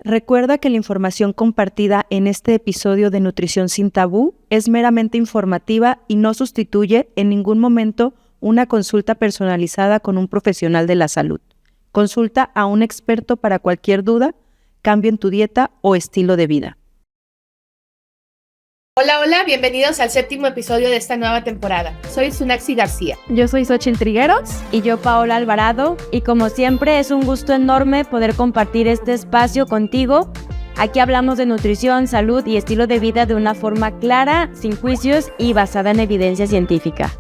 Recuerda que la información compartida en este episodio de Nutrición sin Tabú es meramente informativa y no sustituye en ningún momento una consulta personalizada con un profesional de la salud. Consulta a un experto para cualquier duda, cambio en tu dieta o estilo de vida. Hola, bienvenidos al 7º episodio de esta nueva temporada. Soy Sunaxi García. Yo soy Xochitl Trigueros. Y yo, Paola Alvarado. Y como siempre, es un gusto enorme poder compartir este espacio contigo. Aquí hablamos de nutrición, salud y estilo de vida de una forma clara, sin juicios y basada en evidencia científica.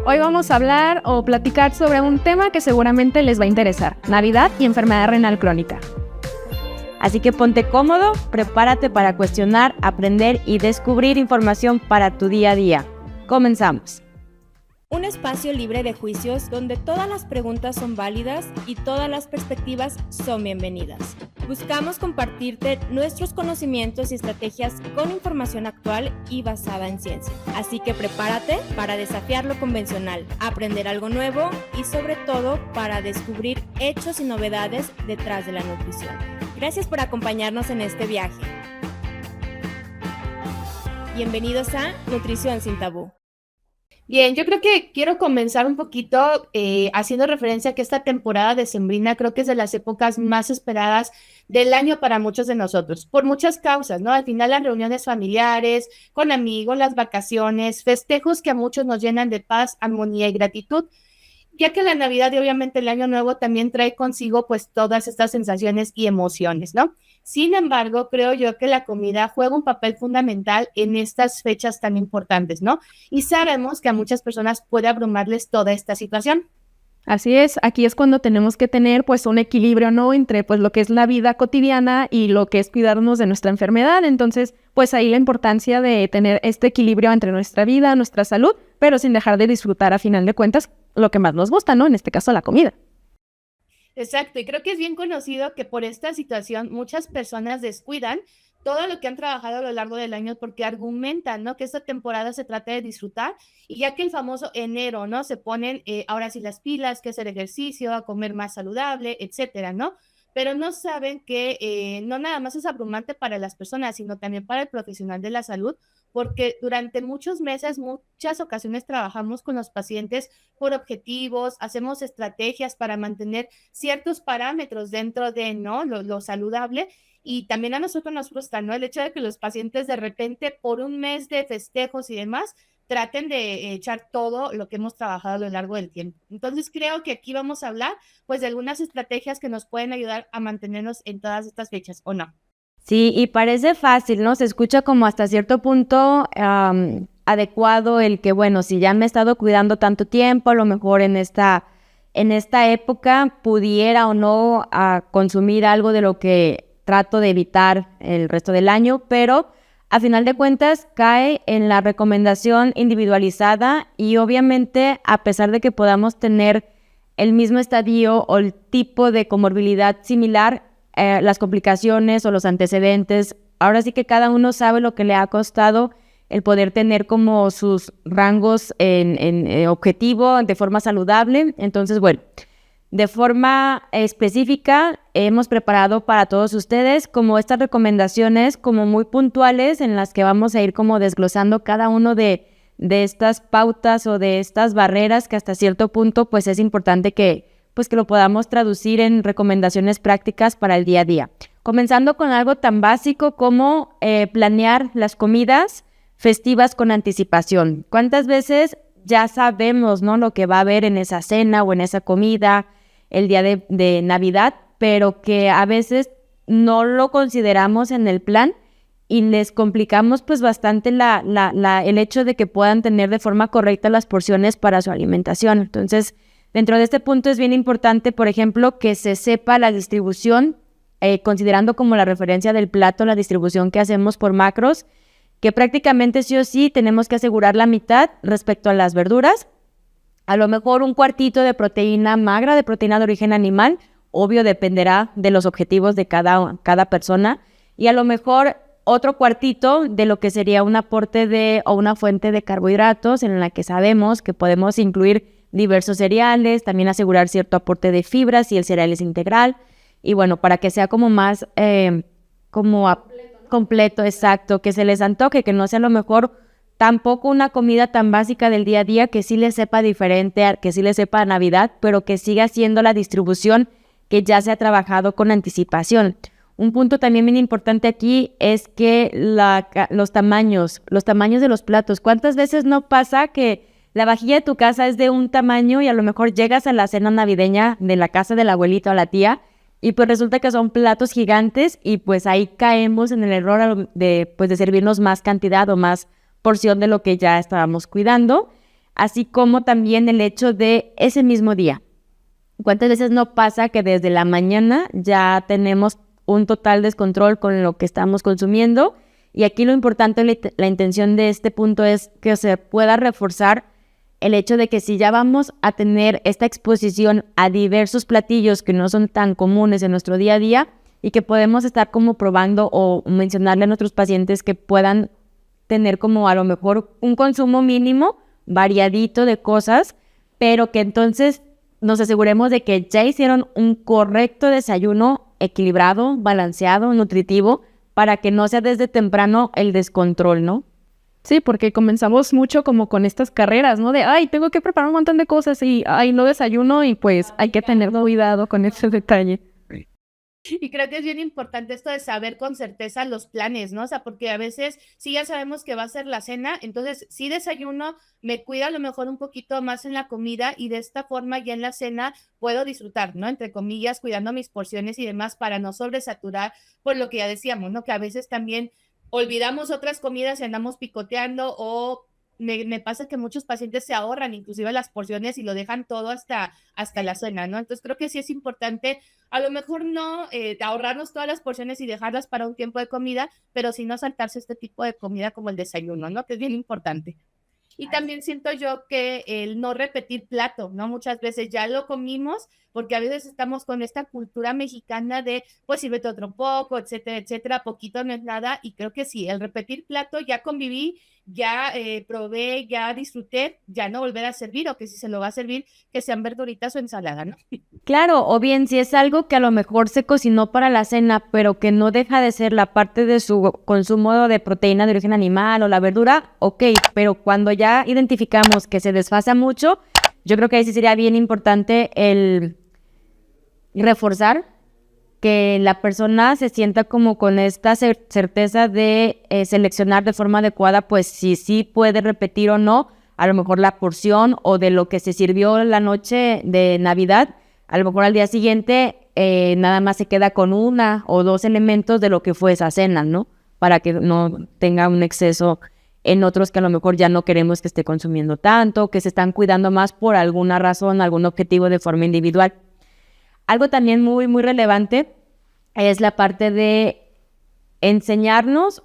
Hoy vamos a hablar o platicar sobre un tema que seguramente les va a interesar: Navidad y enfermedad renal crónica. Así que ponte cómodo, prepárate para cuestionar, aprender y descubrir información para tu día a día. Comenzamos. Un espacio libre de juicios donde todas las preguntas son válidas y todas las perspectivas son bienvenidas. Buscamos compartirte nuestros conocimientos y estrategias con información actual y basada en ciencia. Así que prepárate para desafiar lo convencional, aprender algo nuevo y sobre todo para descubrir hechos y novedades detrás de la nutrición. Gracias por acompañarnos en este viaje. Bienvenidos a Nutrición sin Tabú. Bien, yo creo que quiero comenzar un poquito haciendo referencia a que esta temporada decembrina creo que es de las épocas más esperadas del año para muchos de nosotros, por muchas causas, ¿no? Al final las reuniones familiares, con amigos, las vacaciones, festejos que a muchos nos llenan de paz, armonía y gratitud, ya que la Navidad y obviamente el Año Nuevo también trae consigo pues todas estas sensaciones y emociones, ¿no? Sin embargo, creo yo que la comida juega un papel fundamental en estas fechas tan importantes, ¿no? Y sabemos que a muchas personas puede abrumarles toda esta situación. Así es, aquí es cuando tenemos que tener pues un equilibrio, ¿no? Entre pues lo que es la vida cotidiana y lo que es cuidarnos de nuestra enfermedad. Entonces, pues ahí la importancia de tener este equilibrio entre nuestra vida, nuestra salud, pero sin dejar de disfrutar a final de cuentas lo que más nos gusta, ¿no? En este caso, la comida. Exacto, y creo que es bien conocido que por esta situación muchas personas descuidan todo lo que han trabajado a lo largo del año porque argumentan, ¿no? Que esta temporada se trata de disfrutar y ya que el famoso enero, ¿no? Se ponen ahora sí las pilas, que hacer ejercicio, a comer más saludable, etcétera, ¿no? Pero no saben que no nada más es abrumante para las personas, sino también para el profesional de la salud, porque durante muchos meses, muchas ocasiones trabajamos con los pacientes por objetivos, hacemos estrategias para mantener ciertos parámetros dentro de, ¿no? Lo saludable. Y también a nosotros nos frustra, ¿no? El hecho de que los pacientes de repente por un mes de festejos y demás traten de echar todo lo que hemos trabajado a lo largo del tiempo. Entonces creo que aquí vamos a hablar pues de algunas estrategias que nos pueden ayudar a mantenernos en todas estas fechas, ¿o no? Sí, y parece fácil, ¿no? Se escucha como hasta cierto punto adecuado el que, bueno, si ya me he estado cuidando tanto tiempo, a lo mejor en esta época pudiera o no consumir algo de lo que trato de evitar el resto del año, pero a final de cuentas cae en la recomendación individualizada y obviamente a pesar de que podamos tener el mismo estadio o el tipo de comorbilidad similar, las complicaciones o los antecedentes, ahora sí que cada uno sabe lo que le ha costado el poder tener como sus rangos en objetivo de forma saludable. Entonces, bueno, de forma específica hemos preparado para todos ustedes como estas recomendaciones como muy puntuales en las que vamos a ir como desglosando cada uno de estas pautas o de estas barreras que hasta cierto punto pues es importante que lo podamos traducir en recomendaciones prácticas para el día a día. Comenzando con algo tan básico como planear las comidas festivas con anticipación. ¿Cuántas veces ya sabemos, ¿no? Lo que va a haber en esa cena o en esa comida el día de Navidad, pero que a veces no lo consideramos en el plan y les complicamos pues bastante el hecho de que puedan tener de forma correcta las porciones para su alimentación. Entonces, dentro de este punto es bien importante, por ejemplo, que se sepa la distribución, considerando como la referencia del plato, la distribución que hacemos por macros, que prácticamente sí o sí tenemos que asegurar la mitad respecto a las verduras, a lo mejor un cuartito de proteína magra, de proteína de origen animal, obvio dependerá de los objetivos de cada persona, y a lo mejor otro cuartito de lo que sería un aporte o una fuente de carbohidratos en la que sabemos que podemos incluir diversos cereales, también asegurar cierto aporte de fibras si el cereal es integral, y bueno, para que sea como más como completo, exacto, que se les antoje, que no sea a lo mejor tampoco una comida tan básica del día a día, que sí les sepa diferente, que sí les sepa a Navidad, pero que siga siendo la distribución que ya se ha trabajado con anticipación. Un punto también bien importante aquí es que los tamaños de los platos. ¿Cuántas veces no pasa que la vajilla de tu casa es de un tamaño y a lo mejor llegas a la cena navideña de la casa de la abuelita o la tía y pues resulta que son platos gigantes y pues ahí caemos en el error de servirnos más cantidad o más porción de lo que ya estábamos cuidando, así como también el hecho de ese mismo día. ¿Cuántas veces no pasa que desde la mañana ya tenemos un total descontrol con lo que estamos consumiendo? Y aquí lo importante, la intención de este punto es que se pueda reforzar el hecho de que si ya vamos a tener esta exposición a diversos platillos que no son tan comunes en nuestro día a día y que podemos estar como probando o mencionarle a nuestros pacientes que puedan tener como a lo mejor un consumo mínimo, variadito de cosas, pero que entonces nos aseguremos de que ya hicieron un correcto desayuno equilibrado, balanceado, nutritivo, para que no sea desde temprano el descontrol, ¿no? Sí, porque comenzamos mucho como con estas carreras, ¿no? De, ay, tengo que preparar un montón de cosas y, ay, no desayuno y pues hay que tener cuidado con ese detalle. Y creo que es bien importante esto de saber con certeza los planes, ¿no? O sea, porque a veces sí ya sabemos que va a ser la cena, entonces sí desayuno, me cuido a lo mejor un poquito más en la comida y de esta forma ya en la cena puedo disfrutar, ¿no? Entre comillas, cuidando mis porciones y demás para no sobresaturar, por lo que ya decíamos, ¿no? Que a veces también olvidamos otras comidas y andamos picoteando o me pasa que muchos pacientes se ahorran inclusive las porciones y lo dejan todo hasta la cena, ¿no? Entonces creo que sí es importante, a lo mejor no ahorrarnos todas las porciones y dejarlas para un tiempo de comida, pero sí no saltarse este tipo de comida como el desayuno, ¿no? Que es bien importante. Y también siento yo que el no repetir plato, ¿no? Muchas veces ya lo comimos, porque a veces estamos con esta cultura mexicana de, pues sírvete otro poco, etcétera, etcétera, poquito no es nada, y creo que sí, el repetir plato, ya conviví, ya probé, ya disfruté, ya no volver a servir, o que si se lo va a servir, que sean verduritas o ensalada, ¿no? Claro, o bien si es algo que a lo mejor se cocinó para la cena, pero que no deja de ser la parte de su consumo de proteína de origen animal o la verdura, ok, pero cuando ya identificamos que se desfasa mucho, yo creo que ahí sí sería bien importante el reforzar que la persona se sienta como con esta certeza de seleccionar de forma adecuada, pues si sí puede repetir o no, a lo mejor la porción o de lo que se sirvió la noche de Navidad, a lo mejor al día siguiente nada más se queda con 1 o 2 elementos de lo que fue esa cena, ¿no? Para que no tenga un exceso en otros que a lo mejor ya no queremos que esté consumiendo tanto, que se están cuidando más por alguna razón, algún objetivo de forma individual. Algo también muy, muy relevante es la parte de enseñarnos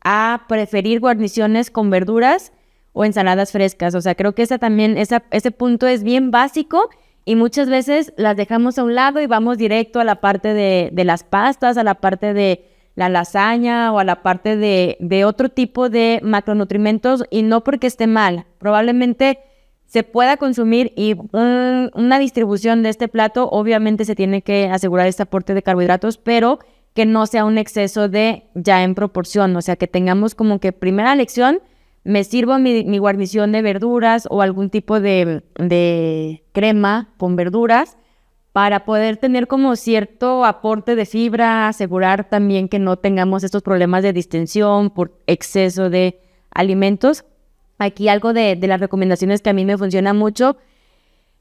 a preferir guarniciones con verduras o ensaladas frescas. O sea, creo que ese punto es bien básico y muchas veces las dejamos a un lado y vamos directo a la parte de las pastas, a la parte de la lasaña o a la parte de otro tipo de macronutrimentos, y no porque esté mal. Probablemente se pueda consumir y una distribución de este plato, obviamente se tiene que asegurar este aporte de carbohidratos, pero que no sea un exceso de ya en proporción, o sea, que tengamos como que primera lección, me sirvo mi guarnición de verduras o algún tipo de crema con verduras para poder tener como cierto aporte de fibra, asegurar también que no tengamos estos problemas de distensión por exceso de alimentos. Aquí algo de las recomendaciones que a mí me funciona mucho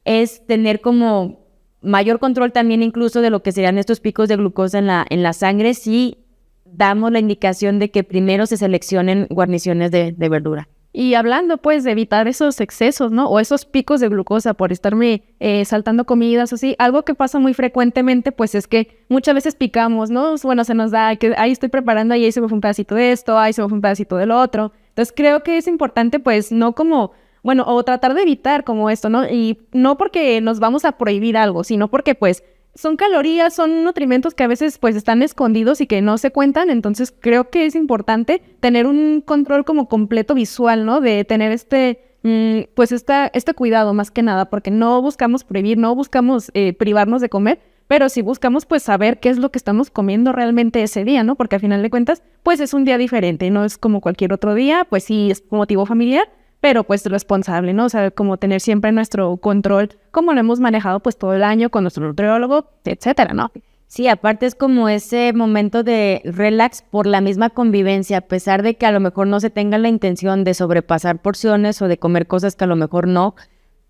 es tener como mayor control también incluso de lo que serían estos picos de glucosa en la sangre si damos la indicación de que primero se seleccionen guarniciones de verdura. Y hablando pues de evitar esos excesos, ¿no? O esos picos de glucosa por estarme saltando comidas o así, algo que pasa muy frecuentemente pues es que muchas veces picamos, ¿no? Bueno, se nos da que ahí estoy preparando y ahí se me fue un pedacito de esto, ahí se me fue un pedacito del otro. Entonces creo que es importante pues no como, bueno, o tratar de evitar como esto, ¿no? Y no porque nos vamos a prohibir algo, sino porque pues son calorías, son nutrimentos que a veces pues están escondidos y que no se cuentan, entonces creo que es importante tener un control como completo visual, ¿no? De tener este cuidado más que nada, porque no buscamos prohibir, no buscamos privarnos de comer, pero sí buscamos pues saber qué es lo que estamos comiendo realmente ese día, ¿no? Porque al final de cuentas, pues es un día diferente, no es como cualquier otro día, pues sí es motivo familiar, pero pues responsable, ¿no? O sea, como tener siempre nuestro control, como lo hemos manejado pues todo el año con nuestro nutriólogo, etcétera, ¿no? Sí, aparte es como ese momento de relax por la misma convivencia, a pesar de que a lo mejor no se tenga la intención de sobrepasar porciones o de comer cosas que a lo mejor no,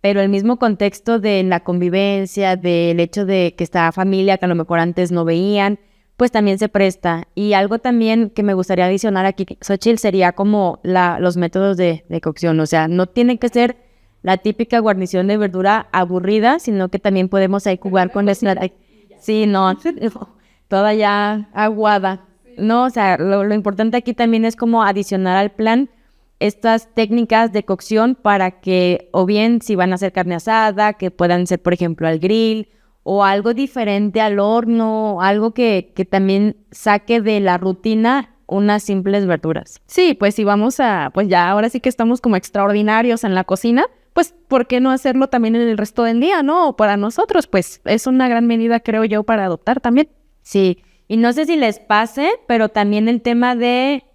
pero el mismo contexto de la convivencia, del hecho de que está familia que a lo mejor antes no veían, pues también se presta. Y algo también que me gustaría adicionar aquí, Xochitl, sería como los métodos de cocción. O sea, no tiene que ser la típica guarnición de verdura aburrida, sino que también podemos ahí jugar con esa... Sí, no, toda ya aguada. No, o sea, lo importante aquí también es como adicionar al plan estas técnicas de cocción para que, o bien si van a hacer carne asada, que puedan ser, por ejemplo, al grill, o algo diferente al horno, algo que también saque de la rutina unas simples verduras. Sí, pues si vamos a, pues ya ahora sí que estamos como extraordinarios en la cocina, pues ¿por qué no hacerlo también en el resto del día, no? O para nosotros, pues es una gran medida, creo yo, para adoptar también. Sí, y no sé si les pase, pero también el tema de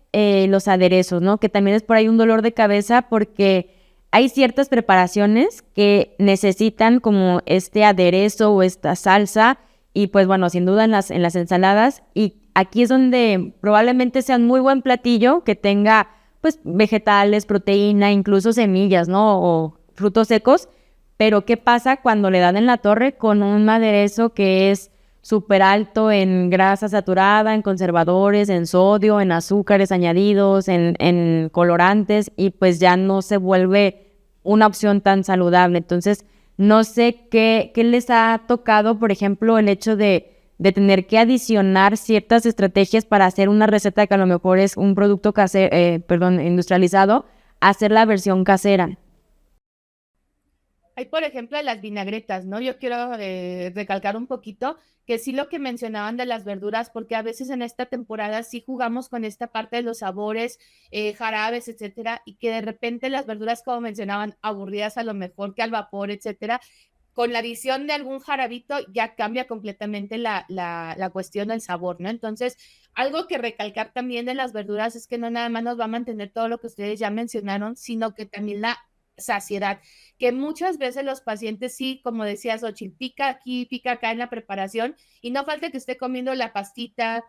los aderezos, ¿no? Que también es por ahí un dolor de cabeza porque hay ciertas preparaciones que necesitan como este aderezo o esta salsa y pues bueno, sin duda en las ensaladas, y aquí es donde probablemente sea un muy buen platillo que tenga pues vegetales, proteína, incluso semillas, ¿no? O frutos secos, pero ¿qué pasa cuando le dan en la torre con un aderezo que es súper alto en grasa saturada, en conservadores, en sodio, en azúcares añadidos, en colorantes, y pues ya no se vuelve una opción tan saludable? Entonces, no sé qué les ha tocado, por ejemplo, el hecho de tener que adicionar ciertas estrategias para hacer una receta que a lo mejor es un producto industrializado, hacer la versión casera. Hay, por ejemplo, las vinagretas, ¿no? Yo quiero recalcar un poquito que sí lo que mencionaban de las verduras, porque a veces en esta temporada sí jugamos con esta parte de los sabores, jarabes, etcétera, y que de repente las verduras, como mencionaban, aburridas a lo mejor que al vapor, etcétera, con la adición de algún jarabito ya cambia completamente la cuestión del sabor, ¿no? Entonces, algo que recalcar también de las verduras es que no nada más nos va a mantener todo lo que ustedes ya mencionaron, sino que también la saciedad, que muchas veces los pacientes sí, como decía Xochitl, pica aquí, pica acá en la preparación, y no falta que esté comiendo la pastita,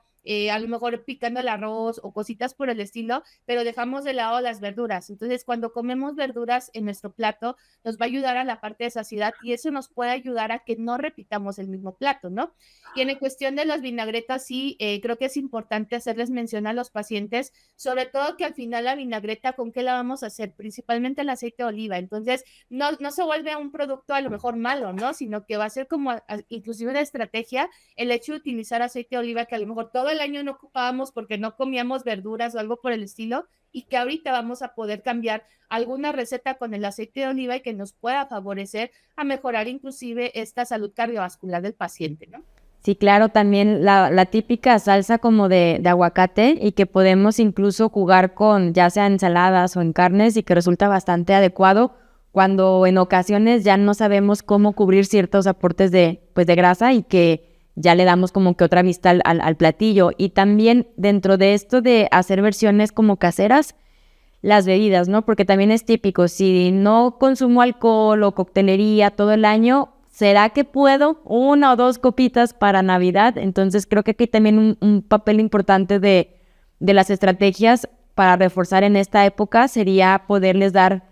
a lo mejor picando el arroz o cositas por el estilo, pero dejamos de lado las verduras. Entonces, cuando comemos verduras en nuestro plato, nos va a ayudar a la parte de saciedad y eso nos puede ayudar a que no repitamos el mismo plato, ¿no? Y en cuestión de las vinagretas, sí, creo que es importante hacerles mención a los pacientes, sobre todo que al final la vinagreta, ¿con qué la vamos a hacer? Principalmente el aceite de oliva. Entonces, no se vuelve un producto a lo mejor malo, ¿no? Sino que va a ser como inclusive una estrategia el hecho de utilizar aceite de oliva que a lo mejor todo el año no ocupábamos porque no comíamos verduras o algo por el estilo, y que ahorita vamos a poder cambiar alguna receta con el aceite de oliva y que nos pueda favorecer a mejorar inclusive esta salud cardiovascular del paciente, ¿no? Sí, claro, también la típica salsa como de aguacate, y que podemos incluso jugar con ya sea ensaladas o en carnes, y que resulta bastante adecuado cuando en ocasiones ya no sabemos cómo cubrir ciertos aportes de grasa, y que ya le damos como que otra vista al platillo. Y también dentro de esto de hacer versiones como caseras, las bebidas, ¿no? Porque también es típico, si no consumo alcohol o coctelería todo el año, ¿será que puedo 1 o 2 copitas para Navidad? Entonces creo que aquí también un papel importante de las estrategias para reforzar en esta época sería poderles dar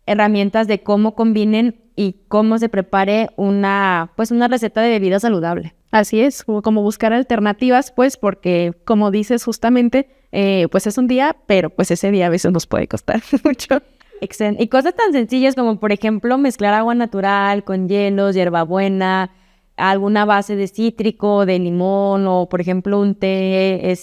herramientas de cómo combinen y cómo se prepare una receta de bebida saludable. Así es, como buscar alternativas, pues porque como dices justamente, pues es un día, pero pues ese día a veces nos puede costar mucho. Excelente. Y cosas tan sencillas como, por ejemplo, mezclar agua natural con hielos, hierbabuena, alguna base de cítrico, de limón, o por ejemplo un té,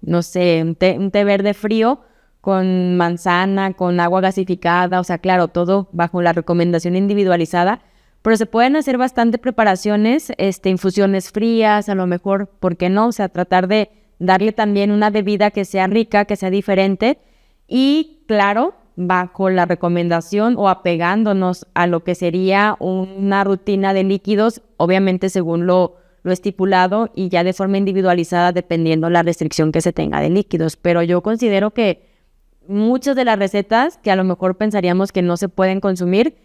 no sé, un té verde frío con manzana, con agua gasificada, o sea, claro, todo bajo la recomendación individualizada, pero se pueden hacer bastante preparaciones, infusiones frías, a lo mejor, ¿por qué no? O sea, tratar de darle también una bebida que sea rica, que sea diferente, y claro, bajo la recomendación o apegándonos a lo que sería una rutina de líquidos, obviamente según lo lo estipulado y ya de forma individualizada dependiendo la restricción que se tenga de líquidos. Pero yo considero que muchas de las recetas que a lo mejor pensaríamos que no se pueden consumir,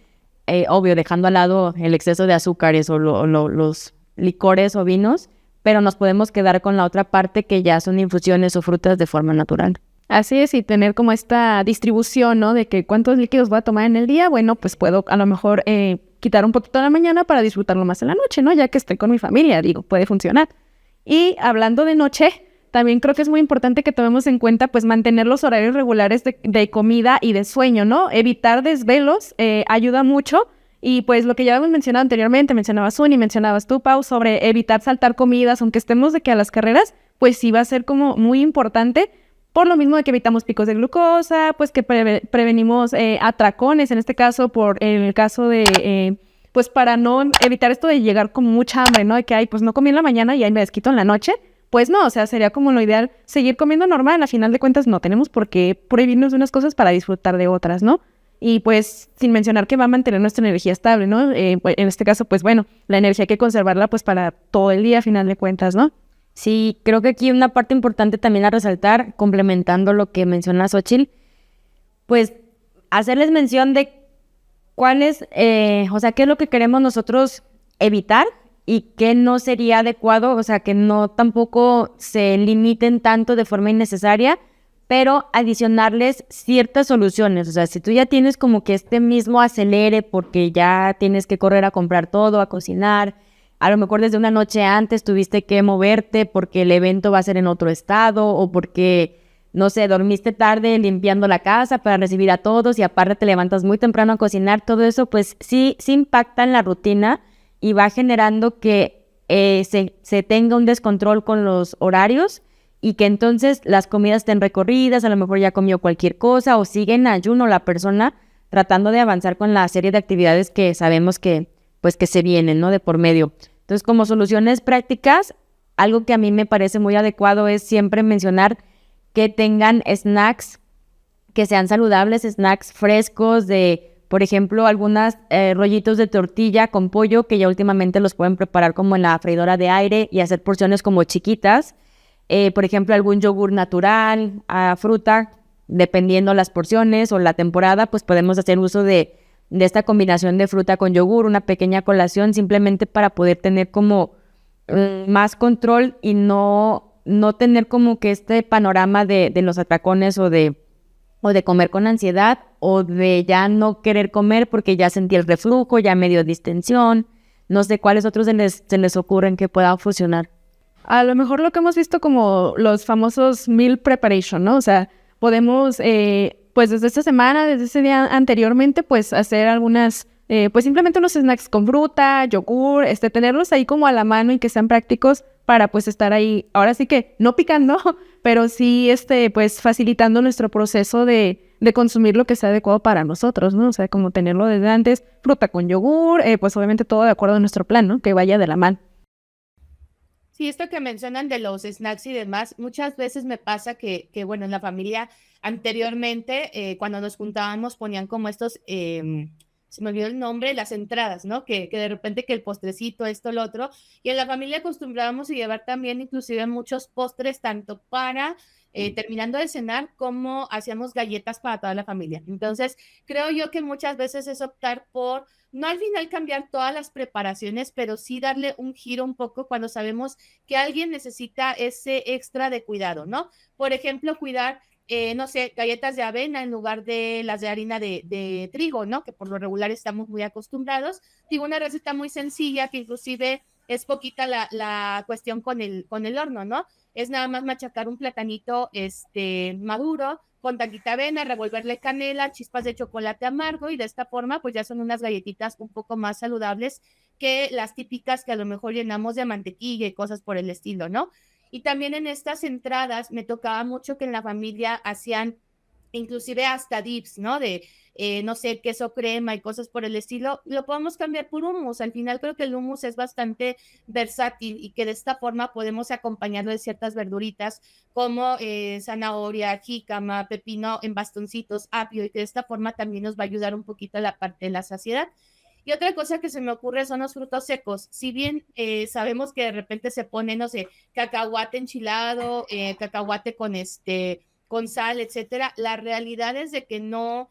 obvio, dejando al lado el exceso de azúcares o los licores o vinos, pero nos podemos quedar con la otra parte que ya son infusiones o frutas de forma natural. Así es, y tener como esta distribución, ¿no? De que cuántos líquidos voy a tomar en el día, bueno, pues puedo a lo mejor quitar un poquito en la mañana para disfrutarlo más en la noche, ¿no? Ya que estoy con mi familia, digo, puede funcionar. Y hablando de noche, también creo que es muy importante que tomemos en cuenta, pues, mantener los horarios regulares de comida y de sueño, ¿no? Evitar desvelos ayuda mucho. Y pues lo que ya habíamos mencionado anteriormente, mencionabas Suni, mencionabas tú, Pau, sobre evitar saltar comidas, aunque estemos de que a las carreras, pues sí va a ser como muy importante, por lo mismo de que evitamos picos de glucosa, pues que prevenimos atracones, en este caso, en el caso de, pues para no evitar esto de llegar con mucha hambre, ¿no? De que, ay, pues no comí en la mañana y ahí me desquito en la noche. Pues no, o sea, sería como lo ideal seguir comiendo normal. A final de cuentas no tenemos por qué prohibirnos de unas cosas para disfrutar de otras, ¿no? Y pues sin mencionar que va a mantener nuestra energía estable, ¿no? En este caso, pues bueno, la energía hay que conservarla pues para todo el día a final de cuentas, ¿no? Sí, creo que aquí una parte importante también a resaltar, complementando lo que menciona Xóchitl, pues hacerles mención de cuál es, o sea, qué es lo que queremos nosotros evitar y qué no sería adecuado, o sea, que no tampoco se limiten tanto de forma innecesaria, pero adicionarles ciertas soluciones. O sea, si tú ya tienes como que este mismo acelere porque ya tienes que correr a comprar todo, a cocinar, a lo mejor desde una noche antes tuviste que moverte porque el evento va a ser en otro estado o porque, no sé, dormiste tarde limpiando la casa para recibir a todos y aparte te levantas muy temprano a cocinar, todo eso pues sí impacta en la rutina y va generando que se tenga un descontrol con los horarios y que entonces las comidas estén recorridas, a lo mejor ya comió cualquier cosa o sigue en ayuno la persona tratando de avanzar con la serie de actividades que sabemos que pues que se vienen, ¿no? De por medio. Entonces, como soluciones prácticas, algo que a mí me parece muy adecuado es siempre mencionar que tengan snacks que sean saludables, snacks frescos de, por ejemplo, algunos rollitos de tortilla con pollo que ya últimamente los pueden preparar como en la freidora de aire y hacer porciones como chiquitas. Por ejemplo, algún yogur natural, fruta, dependiendo las porciones o la temporada, pues podemos hacer uso de esta combinación de fruta con yogur, una pequeña colación, simplemente para poder tener como más control y no tener como que este panorama de los atracones o de comer con ansiedad o de ya no querer comer porque ya sentí el reflujo, ya me dio distensión. No sé cuáles otros se les ocurren que puedan funcionar. A lo mejor lo que hemos visto como los famosos meal preparation, ¿no? O sea, podemos, pues desde esta semana, desde ese día anteriormente, pues hacer algunas, pues simplemente unos snacks con fruta, yogur, tenerlos ahí como a la mano y que sean prácticos para pues estar ahí, ahora sí que no picando, pero sí, pues facilitando nuestro proceso de consumir lo que sea adecuado para nosotros, ¿no? O sea, como tenerlo desde antes, fruta con yogur, pues obviamente todo de acuerdo a nuestro plan, ¿no? Que vaya de la mano. Sí, esto que mencionan de los snacks y demás, muchas veces me pasa que bueno, en la familia anteriormente, cuando nos juntábamos, ponían como estos, se me olvidó el nombre, las entradas, ¿no? Que de repente que el postrecito, esto, lo otro, y en la familia acostumbrábamos a llevar también inclusive muchos postres, tanto para terminando de cenar, como hacíamos galletas para toda la familia. Entonces, creo yo que muchas veces es optar por no al final cambiar todas las preparaciones, pero sí darle un giro un poco cuando sabemos que alguien necesita ese extra de cuidado, ¿no? Por ejemplo, cuidar, no sé, galletas de avena en lugar de las de harina de trigo, ¿no? Que por lo regular estamos muy acostumbrados. Digo, una receta muy sencilla que inclusive es poquita la cuestión con el horno, ¿no? Es nada más machacar un platanito maduro, con tantita avena, revolverle canela, chispas de chocolate amargo y de esta forma pues ya son unas galletitas un poco más saludables que las típicas que a lo mejor llenamos de mantequilla y cosas por el estilo, ¿no? Y también en estas entradas me tocaba mucho que en la familia hacían inclusive hasta dips, ¿no? De, no sé, queso crema y cosas por el estilo, lo podemos cambiar por hummus. Al final creo que el hummus es bastante versátil y que de esta forma podemos acompañarlo de ciertas verduritas como zanahoria, jícama, pepino en bastoncitos, apio, y que de esta forma también nos va a ayudar un poquito a la parte de la saciedad. Y otra cosa que se me ocurre son los frutos secos. Si bien sabemos que de repente se pone, no sé, cacahuate enchilado, cacahuate con sal, etcétera, la realidad es de que no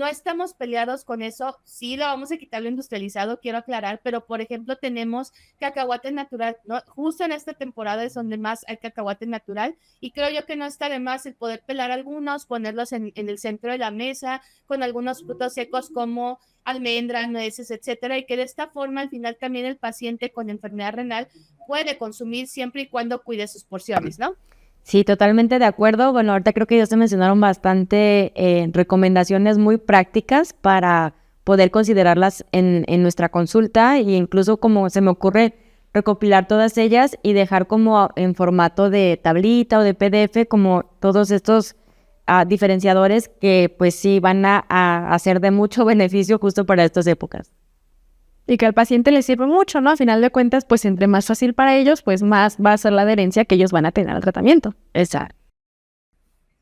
estamos peleados con eso. Sí lo vamos a quitar lo industrializado, quiero aclarar, pero por ejemplo tenemos cacahuate natural, ¿no? Justo en esta temporada es donde más hay cacahuate natural, y creo yo que no está de más el poder pelar algunos, ponerlos en el centro de la mesa con algunos frutos secos como almendras, nueces, etcétera, y que de esta forma al final también el paciente con enfermedad renal puede consumir siempre y cuando cuide sus porciones, ¿no? Sí, totalmente de acuerdo. Bueno, ahorita creo que ya se mencionaron bastante recomendaciones muy prácticas para poder considerarlas en nuestra consulta, e incluso como se me ocurre recopilar todas ellas y dejar como en formato de tablita o de PDF como todos estos diferenciadores que pues sí van a ser de mucho beneficio justo para estas épocas. Y que al paciente le sirve mucho, ¿no? A final de cuentas, pues entre más fácil para ellos, pues más va a ser la adherencia que ellos van a tener al tratamiento. Exacto.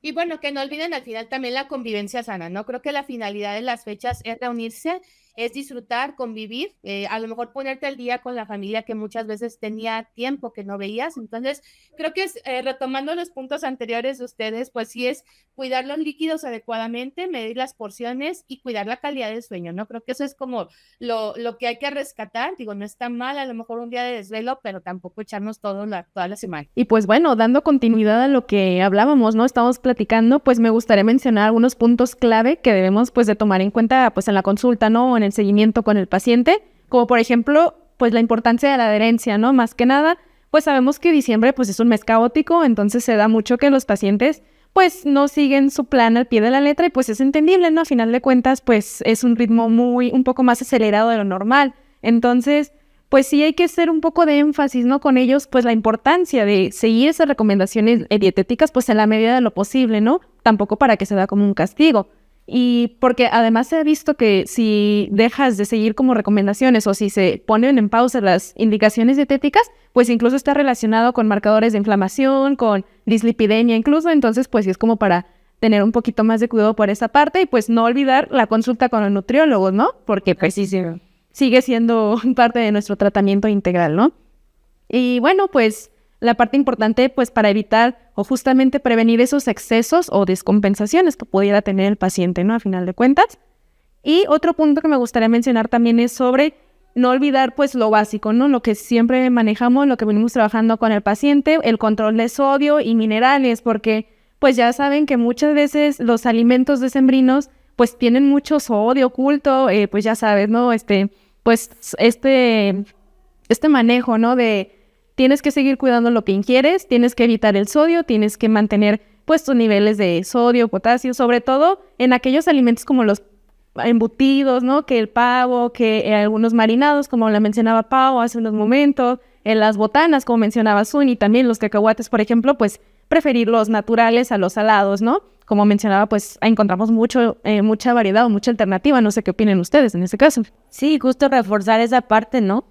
Y bueno, que no olviden al final también la convivencia sana, ¿no? Creo que la finalidad de las fechas es reunirse, es disfrutar, convivir, a lo mejor ponerte al día con la familia que muchas veces tenía tiempo que no veías. Entonces, creo que es, retomando los puntos anteriores de ustedes, pues sí es cuidar los líquidos adecuadamente, medir las porciones y cuidar la calidad del sueño, ¿no? Creo que eso es como lo que hay que rescatar. Digo, no está mal a lo mejor un día de desvelo, pero tampoco echarnos toda la semana. Y pues bueno, dando continuidad a lo que hablábamos, ¿no? Estamos platicando, pues me gustaría mencionar algunos puntos clave que debemos pues de tomar en cuenta pues en la consulta, ¿no? O en el seguimiento con el paciente, como por ejemplo, pues la importancia de la adherencia, ¿no? Más que nada, pues sabemos que diciembre pues es un mes caótico, entonces se da mucho que los pacientes pues no siguen su plan al pie de la letra y pues es entendible, ¿no? A final de cuentas, pues es un ritmo un poco más acelerado de lo normal. Entonces, pues sí hay que hacer un poco de énfasis, ¿no? Con ellos, pues la importancia de seguir esas recomendaciones dietéticas, pues en la medida de lo posible, ¿no? Tampoco para que se vea como un castigo. Y porque además se ha visto que si dejas de seguir como recomendaciones o si se ponen en pausa las indicaciones dietéticas, pues incluso está relacionado con marcadores de inflamación, con dislipidemia incluso, entonces pues sí es como para tener un poquito más de cuidado por esa parte y pues no olvidar la consulta con los nutriólogos, ¿no? Porque pues sí, sigue siendo parte de nuestro tratamiento integral, ¿no? Y bueno, pues la parte importante pues para evitar o justamente prevenir esos excesos o descompensaciones que pudiera tener el paciente, ¿no? A final de cuentas. Y otro punto que me gustaría mencionar también es sobre no olvidar pues lo básico, ¿no? Lo que siempre manejamos, lo que venimos trabajando con el paciente, el control de sodio y minerales, porque pues ya saben que muchas veces los alimentos decembrinos pues tienen mucho sodio oculto, pues ya sabes, ¿no? Pues este manejo, ¿no? De tienes que seguir cuidando lo que ingieres, tienes que evitar el sodio, tienes que mantener pues tus niveles de sodio, potasio, sobre todo en aquellos alimentos como los embutidos, ¿no? Que el pavo, que algunos marinados, como la mencionaba Pau hace unos momentos, en las botanas, como mencionaba Suni, también los cacahuates, por ejemplo, pues preferir los naturales a los salados, ¿no? Como mencionaba, pues encontramos mucha variedad o mucha alternativa, no sé qué opinen ustedes en ese caso. Sí, justo reforzar esa parte, ¿no?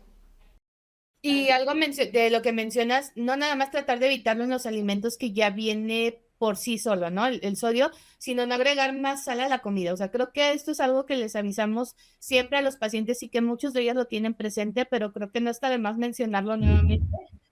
Y algo de lo que mencionas, no nada más tratar de evitarlo en los alimentos que ya viene por sí solo, ¿no? El sodio, sino no agregar más sal a la comida. O sea, creo que esto es algo que les avisamos siempre a los pacientes y que muchos de ellos lo tienen presente, pero creo que no está de más mencionarlo nuevamente,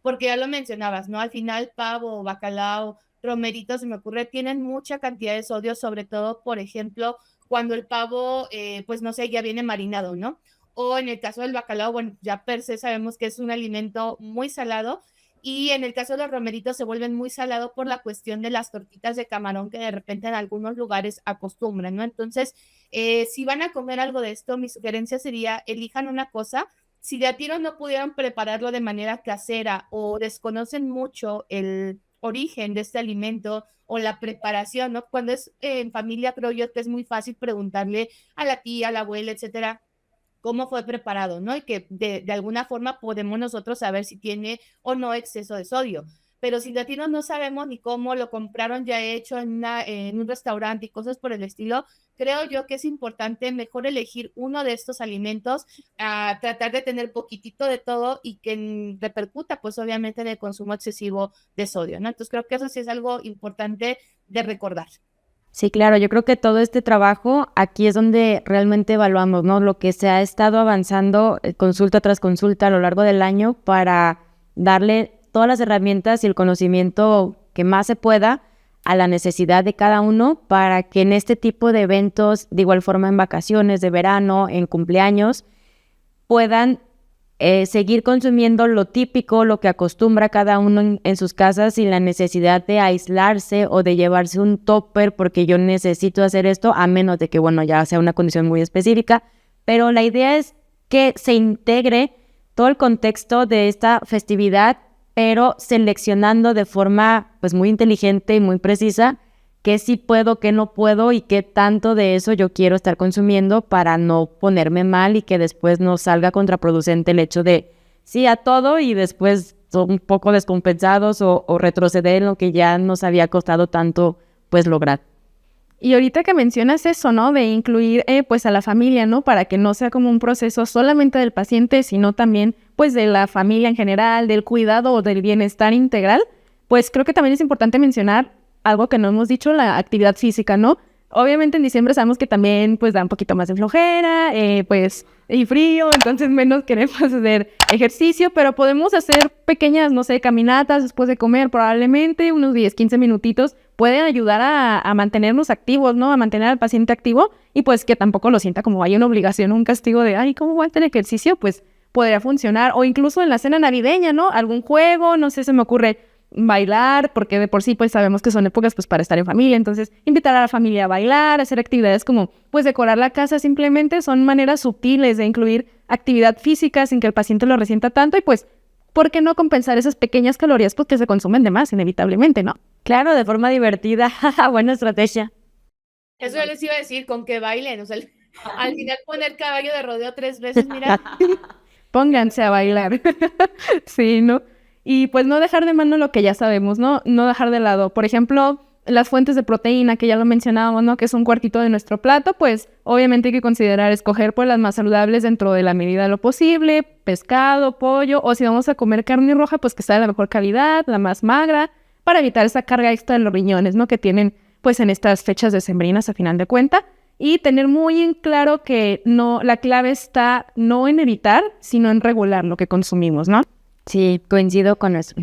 porque ya lo mencionabas, ¿no? Al final, pavo, bacalao, romeritos, se me ocurre, tienen mucha cantidad de sodio, sobre todo, por ejemplo, cuando el pavo, pues no sé, ya viene marinado, ¿no? O en el caso del bacalao, bueno, ya per se sabemos que es un alimento muy salado, y en el caso de los romeritos se vuelven muy salados por la cuestión de las tortitas de camarón que de repente en algunos lugares acostumbran, ¿no? Entonces, si van a comer algo de esto, mi sugerencia sería elijan una cosa. Si de a tiro no pudieron prepararlo de manera casera o desconocen mucho el origen de este alimento o la preparación, ¿no? Cuando es en familia, creo yo que es muy fácil preguntarle a la tía, a la abuela, etcétera, cómo fue preparado, ¿no? Y que de alguna forma podemos nosotros saber si tiene o no exceso de sodio. Pero si latinos no sabemos ni cómo lo compraron ya hecho en un restaurante y cosas por el estilo, creo yo que es importante mejor elegir uno de estos alimentos, a tratar de tener poquitito de todo y que repercuta pues obviamente en el consumo excesivo de sodio, ¿no? Entonces creo que eso sí es algo importante de recordar. Sí, claro, yo creo que todo este trabajo aquí es donde realmente evaluamos, ¿no? Lo que se ha estado avanzando consulta tras consulta a lo largo del año para darle todas las herramientas y el conocimiento que más se pueda a la necesidad de cada uno para que en este tipo de eventos, de igual forma en vacaciones, de verano, en cumpleaños, puedan seguir consumiendo lo típico, lo que acostumbra cada uno en sus casas sin la necesidad de aislarse o de llevarse un topper porque yo necesito hacer esto, a menos de que, bueno, ya sea una condición muy específica. Pero la idea es que se integre todo el contexto de esta festividad, pero seleccionando de forma pues muy inteligente y muy precisa qué sí puedo, qué no puedo y qué tanto de eso yo quiero estar consumiendo para no ponerme mal y que después no salga contraproducente el hecho de sí a todo y después son un poco descompensados o retroceder en lo que ya nos había costado tanto pues lograr. Y ahorita que mencionas eso, ¿no? De incluir pues a la familia, ¿no? Para que no sea como un proceso solamente del paciente, sino también pues de la familia en general, del cuidado o del bienestar integral. Pues creo que también es importante mencionar algo que no hemos dicho, la actividad física, ¿no? Obviamente en diciembre sabemos que también pues da un poquito más de flojera, pues y frío, entonces menos queremos hacer ejercicio, pero podemos hacer pequeñas, no sé, caminatas después de comer, probablemente unos 10, 15 minutitos pueden ayudar a mantenernos activos, ¿no? A mantener al paciente activo y pues que tampoco lo sienta como hay una obligación, un castigo de, ay, ¿cómo voy a hacer ejercicio? Pues podría funcionar, o incluso en la cena navideña, ¿no? Algún juego, no sé, se me ocurre bailar, porque de por sí pues sabemos que son épocas pues para estar en familia, entonces invitar a la familia a bailar, hacer actividades como pues decorar la casa, simplemente son maneras sutiles de incluir actividad física sin que el paciente lo resienta tanto y pues ¿por qué no compensar esas pequeñas calorías pues que se consumen de más inevitablemente, ¿no? Claro, de forma divertida, buena estrategia. Eso les iba a decir, con que bailen, o sea, al final poner caballo de rodeo 3 veces, mira. Pónganse a bailar. Sí, ¿no? Y pues no dejar de mano lo que ya sabemos, ¿no? No dejar de lado. Por ejemplo, las fuentes de proteína, que ya lo mencionábamos, ¿no? Que es un cuartito de nuestro plato, pues obviamente hay que considerar escoger pues las más saludables dentro de la medida de lo posible, pescado, pollo, o si vamos a comer carne roja, pues que sea de la mejor calidad, la más magra, para evitar esa carga extra de los riñones, ¿no? Que tienen pues en estas fechas decembrinas a final de cuenta. Y tener muy en claro que no, la clave está no en evitar, sino en regular lo que consumimos, ¿no? Sí, coincido con eso.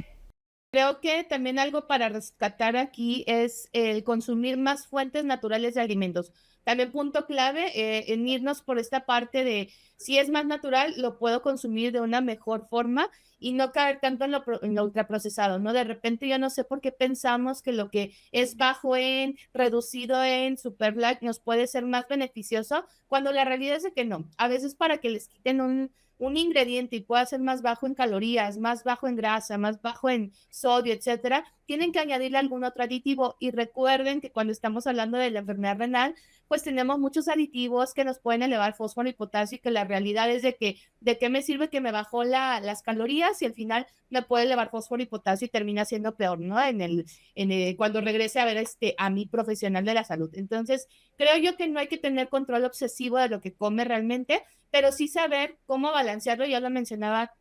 Creo que también algo para rescatar aquí es el consumir más fuentes naturales de alimentos. También punto clave en irnos por esta parte de si es más natural, lo puedo consumir de una mejor forma y no caer tanto en lo ultraprocesado, ¿no? De repente yo no sé por qué pensamos que lo que es bajo en, reducido en, super light nos puede ser más beneficioso, cuando la realidad es de que no. A veces para que les quiten un ingrediente y pueda ser más bajo en calorías, más bajo en grasa, más bajo en sodio, etcétera, tienen que añadirle algún otro aditivo. Y recuerden que cuando estamos hablando de la enfermedad renal, pues tenemos muchos aditivos que nos pueden elevar fósforo y potasio, y que la realidad es de qué me sirve que me bajó las calorías y al final me puede elevar fósforo y potasio y termina siendo peor, ¿no? Cuando regrese a ver a mi profesional de la salud. Entonces, creo yo que no hay que tener control obsesivo de lo que come realmente, pero sí saber cómo balancearlo. Ya lo mencionaba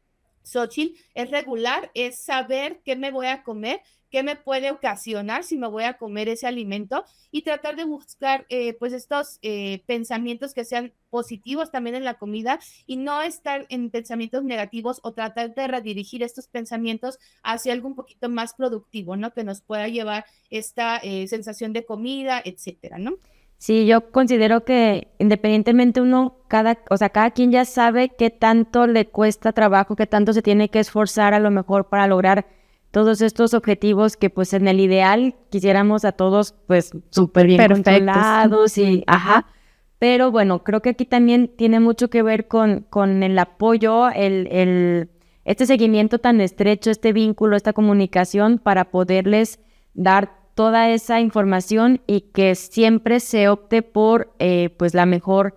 Xochitl, es regular, es saber qué me voy a comer, qué me puede ocasionar si me voy a comer ese alimento, y tratar de buscar pues estos pensamientos que sean positivos también en la comida, y no estar en pensamientos negativos, o tratar de redirigir estos pensamientos hacia algo un poquito más productivo, ¿no? Que nos pueda llevar esta sensación de comida, etcétera, ¿no? Sí, yo considero que independientemente cada quien ya sabe qué tanto le cuesta trabajo, qué tanto se tiene que esforzar a lo mejor para lograr todos estos objetivos que pues en el ideal quisiéramos a todos pues súper bien controlados y ajá. Pero bueno, creo que aquí también tiene mucho que ver con el apoyo, este seguimiento tan estrecho, este vínculo, esta comunicación para poderles dar toda esa información y que siempre se opte por pues la mejor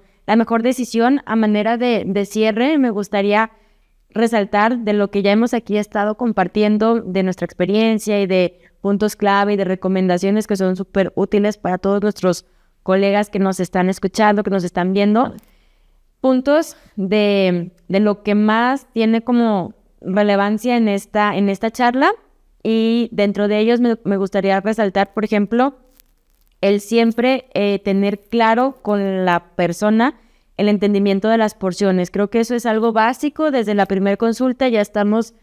decisión. A manera de cierre, me gustaría resaltar de lo que ya hemos aquí estado compartiendo, de nuestra experiencia y de puntos clave y de recomendaciones que son súper útiles para todos nuestros colegas que nos están escuchando, que nos están viendo. Puntos de lo que más tiene como relevancia en esta charla. Y dentro de ellos me gustaría resaltar, por ejemplo, el siempre tener claro con la persona el entendimiento de las porciones. Creo que eso es algo básico. Desde la primera consulta ya estamos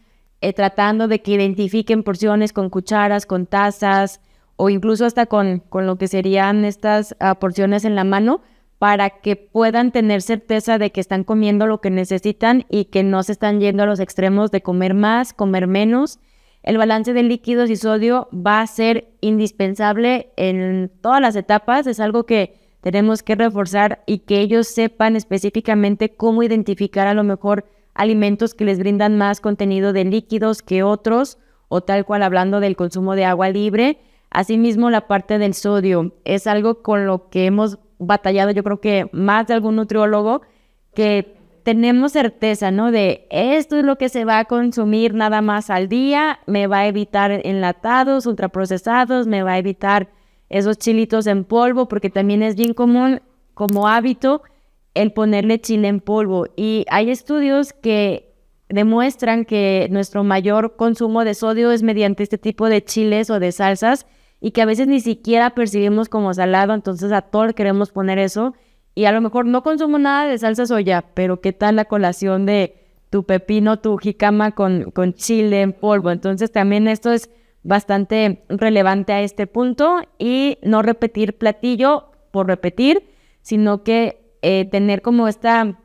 tratando de que identifiquen porciones con cucharas, con tazas o incluso hasta con lo que serían estas porciones en la mano, para que puedan tener certeza de que están comiendo lo que necesitan y que no se están yendo a los extremos de comer más, comer menos. El balance de líquidos y sodio va a ser indispensable en todas las etapas. Es algo que tenemos que reforzar y que ellos sepan específicamente cómo identificar a lo mejor alimentos que les brindan más contenido de líquidos que otros, o tal cual hablando del consumo de agua libre. Asimismo, la parte del sodio es algo con lo que hemos batallado, yo creo que más de algún nutriólogo, que tenemos certeza, ¿no? De esto es lo que se va a consumir nada más al día, me va a evitar enlatados, ultraprocesados, me va a evitar esos chilitos en polvo, porque también es bien común como hábito el ponerle chile en polvo. Y hay estudios que demuestran que nuestro mayor consumo de sodio es mediante este tipo de chiles o de salsas, y que a veces ni siquiera percibimos como salado, entonces a todos queremos poner eso. Y a lo mejor no consumo nada de salsa soya, pero ¿qué tal la colación de tu pepino, tu jícama con chile en polvo? Entonces también esto es bastante relevante a este punto, y no repetir platillo por repetir, sino que tener como esta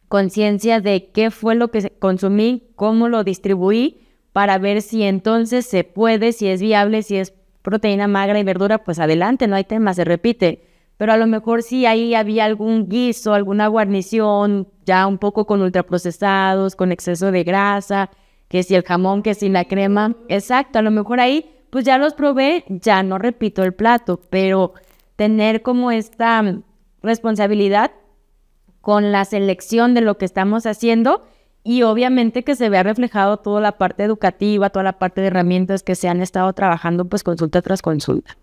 conciencia de qué fue lo que consumí, cómo lo distribuí, para ver si entonces se puede, si es viable, si es proteína magra y verdura, pues adelante, no hay tema, se repite. Pero a lo mejor si ahí había algún guiso, alguna guarnición, ya un poco con ultraprocesados, con exceso de grasa, que si el jamón, que si la crema, exacto, a lo mejor ahí pues ya los probé, ya no repito el plato, pero tener como esta responsabilidad con la selección de lo que estamos haciendo, y obviamente que se vea reflejado toda la parte educativa, toda la parte de herramientas que se han estado trabajando pues consulta tras consulta.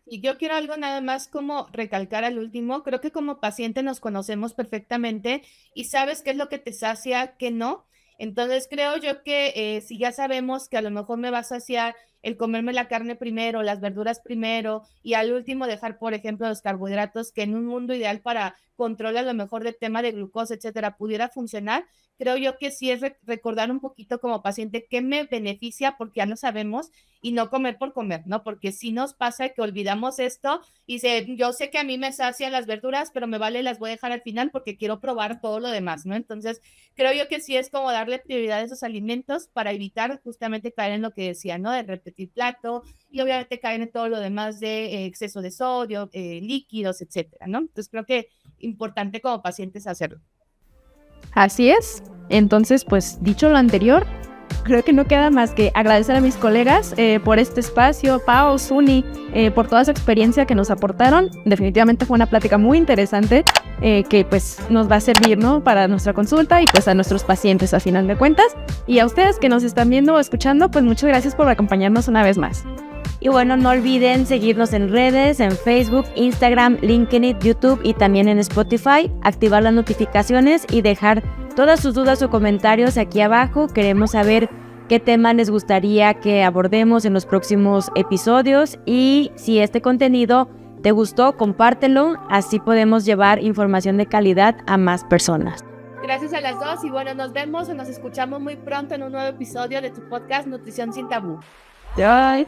Y yo quiero algo nada más como recalcar al último. Creo que como paciente nos conocemos perfectamente y sabes qué es lo que te sacia, qué no. Entonces creo yo que si ya sabemos que a lo mejor me va a saciar el comerme la carne primero, las verduras primero, y al último dejar, por ejemplo, los carbohidratos, que en un mundo ideal para control a lo mejor del tema de glucosa, etcétera, pudiera funcionar, creo yo que sí es recordar un poquito como paciente qué me beneficia, porque ya lo sabemos, y no comer por comer, ¿no? Porque sí nos pasa que olvidamos esto y yo sé que a mí me sacian las verduras, pero me vale, las voy a dejar al final porque quiero probar todo lo demás, ¿no? Entonces, creo yo que sí es como darle prioridad a esos alimentos para evitar justamente caer en lo que decía, ¿no? De repetir plato, y obviamente caer en todo lo demás de exceso de sodio, líquidos, etcétera, ¿no? Entonces, creo que importante como pacientes hacerlo. Así es. Entonces, pues dicho lo anterior, creo que no queda más que agradecer a mis colegas por este espacio, Pau, Suni, por toda su experiencia que nos aportaron. Definitivamente fue una plática muy interesante que pues nos va a servir, ¿no?, para nuestra consulta y pues a nuestros pacientes a final de cuentas. Y a ustedes que nos están viendo o escuchando, pues muchas gracias por acompañarnos una vez más. Y bueno, no olviden seguirnos en redes, en Facebook, Instagram, LinkedIn, YouTube y también en Spotify, activar las notificaciones y dejar todas sus dudas o comentarios aquí abajo. Queremos saber qué tema les gustaría que abordemos en los próximos episodios, y si este contenido te gustó, compártelo, así podemos llevar información de calidad a más personas. Gracias a las dos, y bueno, nos vemos o nos escuchamos muy pronto en un nuevo episodio de tu podcast Nutrición Sin Tabú. Bye.